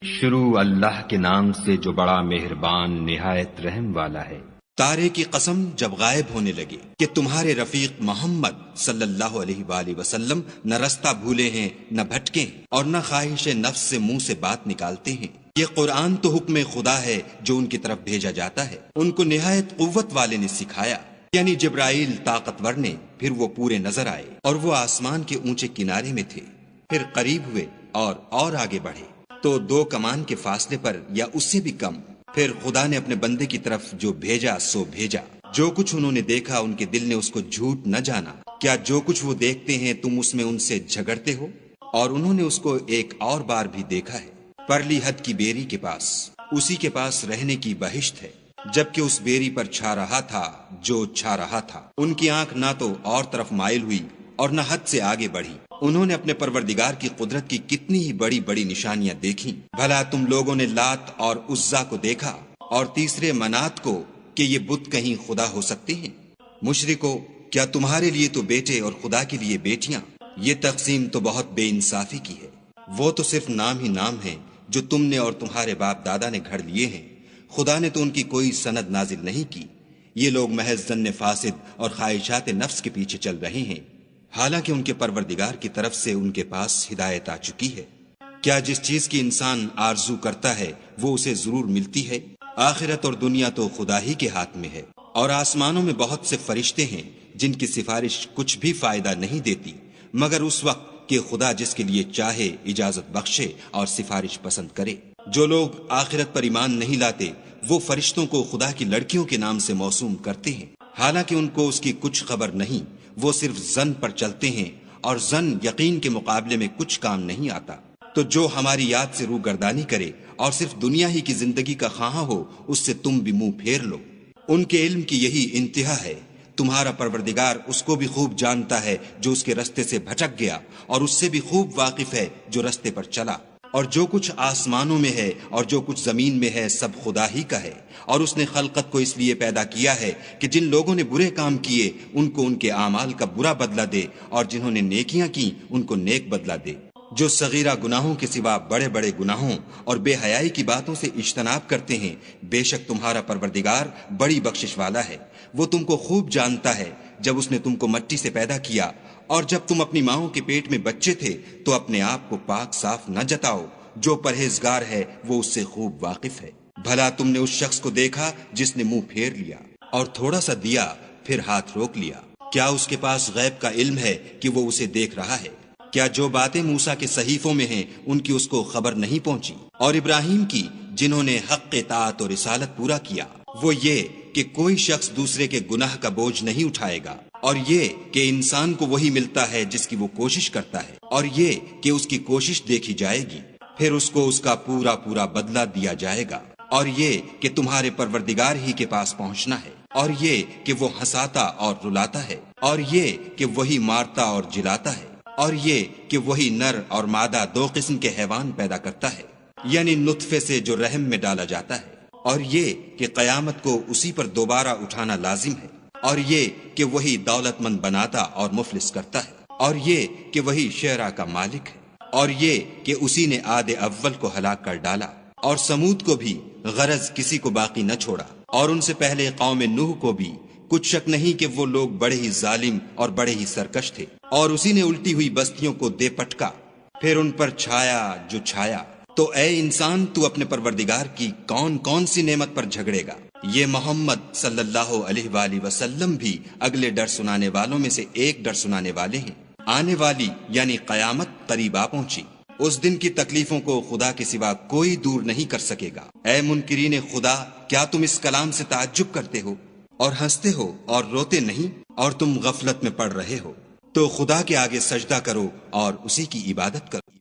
شروع اللہ کے نام سے جو بڑا مہربان نہایت رحم والا ہے۔ تارے کی قسم جب غائب ہونے لگے کہ تمہارے رفیق محمد صلی اللہ علیہ وآلہ وسلم نہ رستہ بھولے ہیں نہ بھٹکے ہیں اور نہ خواہش نفس سے منہ سے بات نکالتے ہیں۔ یہ قرآن تو حکم خدا ہے جو ان کی طرف بھیجا جاتا ہے، ان کو نہایت قوت والے نے سکھایا، یعنی جبرائیل طاقتور نے۔ پھر وہ پورے نظر آئے اور وہ آسمان کے اونچے کنارے میں تھے، پھر قریب ہوئے اور آگے بڑھے تو 2 کمان کے فاصلے پر یا اس سے بھی کم۔ پھر خدا نے اپنے بندے کی طرف جو بھیجا سو بھیجا۔ جو کچھ انہوں نے دیکھا ان کے دل نے اس کو جھوٹ نہ جانا۔ کیا جو کچھ وہ دیکھتے ہیں تم اس میں ان سے جھگڑتے ہو؟ اور انہوں نے اس کو ایک اور بار بھی دیکھا ہے، پرلی حد کی بیری کے پاس، اسی کے پاس رہنے کی بہشت ہے، جبکہ اس بیری پر چھا رہا تھا جو چھا رہا تھا۔ ان کی آنکھ نہ تو اور طرف مائل ہوئی اور نہ حد سے آگے بڑھی۔ انہوں نے اپنے پروردگار کی قدرت کی کتنی ہی بڑی بڑی نشانیاں دیکھیں۔ بھلا تم لوگوں نے لات اور عزا کو دیکھا اور تیسرے منات کو کہ یہ بت کہیں خدا ہو سکتے ہیں؟ مشرکو، کیا تمہارے لیے تو بیٹے اور خدا کے لیے بیٹیاں؟ یہ تقسیم تو بہت بے انصافی کی ہے۔ وہ تو صرف نام ہی نام ہیں جو تم نے اور تمہارے باپ دادا نے گھڑ لیے ہیں، خدا نے تو ان کی کوئی سند نازل نہیں کی۔ یہ لوگ محض ظن فاسد اور خواہشات نفس کے پیچھے چل رہے ہیں، حالانکہ ان کے پروردگار کی طرف سے ان کے پاس ہدایت آ چکی ہے۔ کیا جس چیز کی انسان آرزو کرتا ہے وہ اسے ضرور ملتی ہے؟ آخرت اور دنیا تو خدا ہی کے ہاتھ میں ہے، اور آسمانوں میں بہت سے فرشتے ہیں جن کی سفارش کچھ بھی فائدہ نہیں دیتی مگر اس وقت کہ خدا جس کے لیے چاہے اجازت بخشے اور سفارش پسند کرے۔ جو لوگ آخرت پر ایمان نہیں لاتے وہ فرشتوں کو خدا کی لڑکیوں کے نام سے موسوم کرتے ہیں، حالانکہ ان کو اس کی کچھ خبر نہیں۔ وہ صرف ظن پر چلتے ہیں اور ظن یقین کے مقابلے میں کچھ کام نہیں آتا۔ تو جو ہماری یاد سے روگردانی کرے اور صرف دنیا ہی کی زندگی کا خواہاں ہو اس سے تم بھی منہ پھیر لو۔ ان کے علم کی یہی انتہا ہے۔ تمہارا پروردگار اس کو بھی خوب جانتا ہے جو اس کے رستے سے بھٹک گیا، اور اس سے بھی خوب واقف ہے جو رستے پر چلا۔ اور جو کچھ آسمانوں میں ہے اور جو کچھ زمین میں ہے سب خدا ہی کا ہے، اور اس نے خلقت کو اس لیے پیدا کیا ہے کہ جن لوگوں نے برے کام کیے ان کو ان کے اعمال کا برا بدلہ دے، اور جنہوں نے نیکیاں کی ان کو نیک بدلہ دے۔ جو صغیرہ گناہوں کے سوا بڑے بڑے گناہوں اور بے حیائی کی باتوں سے اجتناب کرتے ہیں، بے شک تمہارا پروردگار بڑی بخشش والا ہے۔ وہ تم کو خوب جانتا ہے جب اس نے تم کو مٹی سے پیدا کیا، اور جب تم اپنی ماؤں کے پیٹ میں بچے تھے تو اپنے آپ کو پاک صاف نہ جتاؤ۔ جو پرہیزگار ہے وہ اس سے خوب واقف ہے۔ بھلا تم نے اس شخص کو دیکھا جس نے منہ پھیر لیا اور تھوڑا سا دیا پھر ہاتھ روک لیا؟ کیا اس کے پاس غیب کا علم ہے کہ وہ اسے دیکھ رہا ہے؟ کیا جو باتیں موسیٰ کے صحیفوں میں ہیں ان کی اس کو خبر نہیں پہنچی؟ اور ابراہیم کی جنہوں نے حق اطاعت اور رسالت پورا کیا، وہ یہ کہ کوئی شخص دوسرے کے گناہ کا بوجھ نہیں اٹھائے گا، اور یہ کہ انسان کو وہی ملتا ہے جس کی وہ کوشش کرتا ہے، اور یہ کہ اس کی کوشش دیکھی جائے گی، پھر اس کو اس کا پورا پورا بدلہ دیا جائے گا، اور یہ کہ تمہارے پروردگار ہی کے پاس پہنچنا ہے، اور یہ کہ وہ ہنساتا اور رلاتا ہے، اور یہ کہ وہی مارتا اور جلاتا ہے، اور یہ کہ وہی نر اور مادہ 2 قسم کے حیوان پیدا کرتا ہے، یعنی نطفے سے جو رحم میں ڈالا جاتا ہے، اور یہ کہ قیامت کو اسی پر دوبارہ اٹھانا لازم ہے، اور یہ کہ وہی دولت مند بناتا اور مفلس کرتا ہے، اور یہ کہ وہی شعرا کا مالک ہے، اور یہ کہ اسی نے عاد اول کو ہلاک کر ڈالا، اور سمود کو بھی غرض کسی کو باقی نہ چھوڑا، اور ان سے پہلے قوم نوح کو بھی۔ کچھ شک نہیں کہ وہ لوگ بڑے ہی ظالم اور بڑے ہی سرکش تھے، اور اسی نے الٹی ہوئی بستیوں کو دے پٹکا، پھر ان پر چھایا جو چھایا۔ تو اے انسان، تو اپنے پروردگار کی کون کون سی نعمت پر جھگڑے گا؟ یہ محمد صلی اللہ علیہ وآلہ وسلم بھی اگلے ڈر سنانے والوں میں سے ایک ڈر سنانے والے ہیں۔ آنے والی یعنی قیامت قریب آ پہنچی، اس دن کی تکلیفوں کو خدا کے سوا کوئی دور نہیں کر سکے گا۔ اے منکرین خدا، کیا تم اس کلام سے تعجب کرتے ہو اور ہنستے ہو اور روتے نہیں، اور تم غفلت میں پڑ رہے ہو؟ تو خدا کے آگے سجدہ کرو اور اسی کی عبادت کرو۔